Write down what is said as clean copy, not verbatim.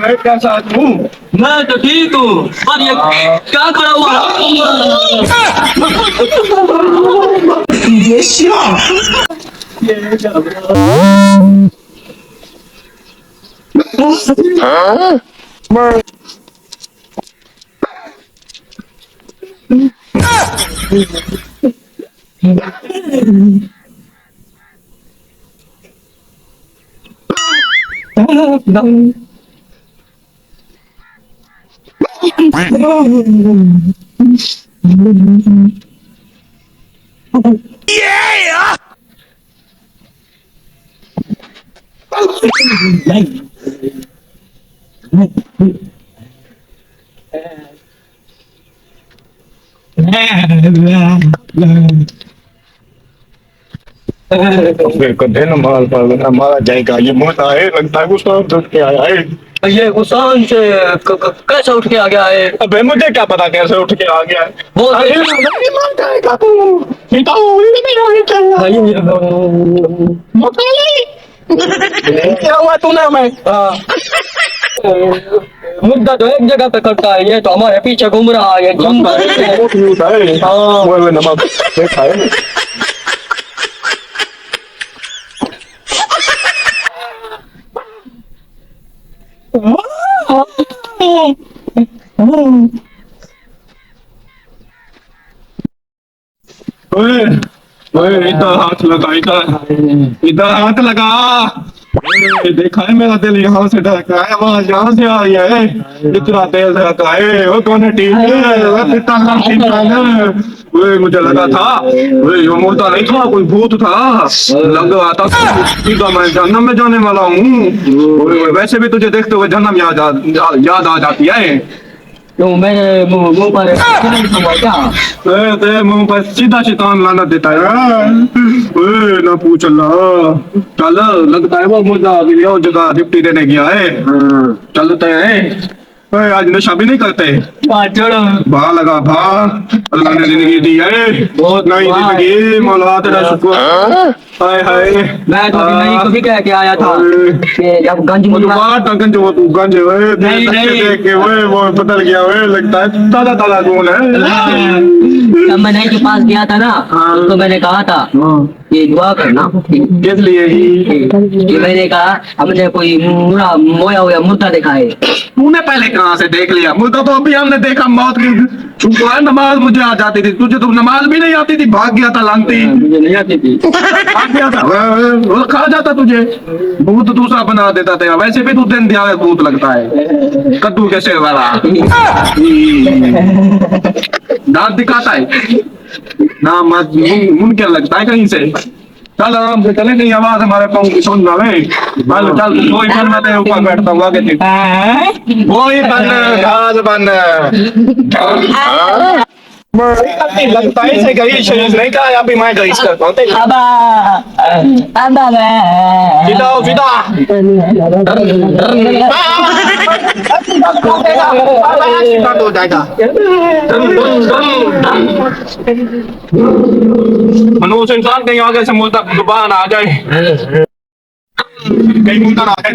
मैं कैसा हूँ? मैं तो ठीक हूँ, पर ये क्या खड़ा हुआ ये श्याम ये क्या फिर कदे न माल पाल न मारा जाएगा ये मोटा है लगता है गुस्सा उठ के आया है। ये गुसान से कैसे उठ के आ गया है? अबे मुझे क्या पता कैसे उठ के आ गया है। वो अरे नहीं मार जाएगा तू। बताओ ये नहीं आगे क्या क्या हुआ तूने हमें। मुद्दा तो एक जगह पे करता है, ये तो हमारे पीछे घूम रहा है, ये जंगल है। हाँ वो नमक देखा है। ओए ओए इधर हाथ लगा इधर इधर हाथ लगा। ओए, देखा है मेरा दिल यहाँ से धड़का है वहां यहाँ से आई है इतना तेज धड़का है वो कौन है टीम वो कितना नाम टीम है। ओए मुझे लगा था ओए ये मोटा नहीं था कोई भूत था लग रहा था सीधा मैं जन्नत में जाने वाला हूँ। ओए, वैसे भी तुझे देखते हुए जन्नत याद आ जाती है। तो मेरे मुंह मुंह पर नहीं हुआ क्या? तेरे मुंह पर सीधा शैतान लाना देता है। ओए ना पूछ अल्लाह चल लगता है वो मुद्दा अभी और जगह डिप्टी देने गया है। चलते हैं। ओए आज नशा भी नहीं करते। छोड़ो। भा लगा भा अल्लाह ने जिंदगी दी है बहुत नई जिंदगी मौला तेरा शुक्र। हाय हाय मैं तो अभी नहीं कभी कह के आया था कि जब गंज वो मुद्दा बात गंज वो तू गंज ओए नहीं, नहीं। देख के ओए वो बदल गया ओए लगता है ताजा ताजा खून है। जब मैं नई के पास गया था ना, तो मैंने कहा था ये दुआ करना, किस लिए ही कि मैंने कहा हमने कोई मुड़ा मोया हुआ मुद्दा देखा है। तूने पहले कहाँ से देख लिया मुद्दा तो अभी हमने देखा मौत की छुपा नमाज मुझे आ जाती थी तुझे तो नमाज भी नहीं आती थी भाग गया था लांती मुझे नहीं आती थी। भाग गया था वो खा जाता तुझे भूत दूसरा बना देता था वैसे भी तू दिन दिहाड़े भूत लगता है कद्दू कैसे वाला दांत दिखाता है ना मत मुन क्या लगता है कहीं से। चल आराम से चले नहीं आवाज हमारे पाँव की सुन रहे चल चल कोई बन मैं तेरे ऊपर बैठता हूँ आगे कोई बन घास बन लगता है इसे गई शरीर नहीं कहा अभी मैं गई करता हूँ अबा अबा सीधा हो, सीधा सीधा तो हो जाएगा मनुष्य इंसान कहीं आगे से मुल्ता जुबान आ जाए कहीं मुल्ता ना आ जाए।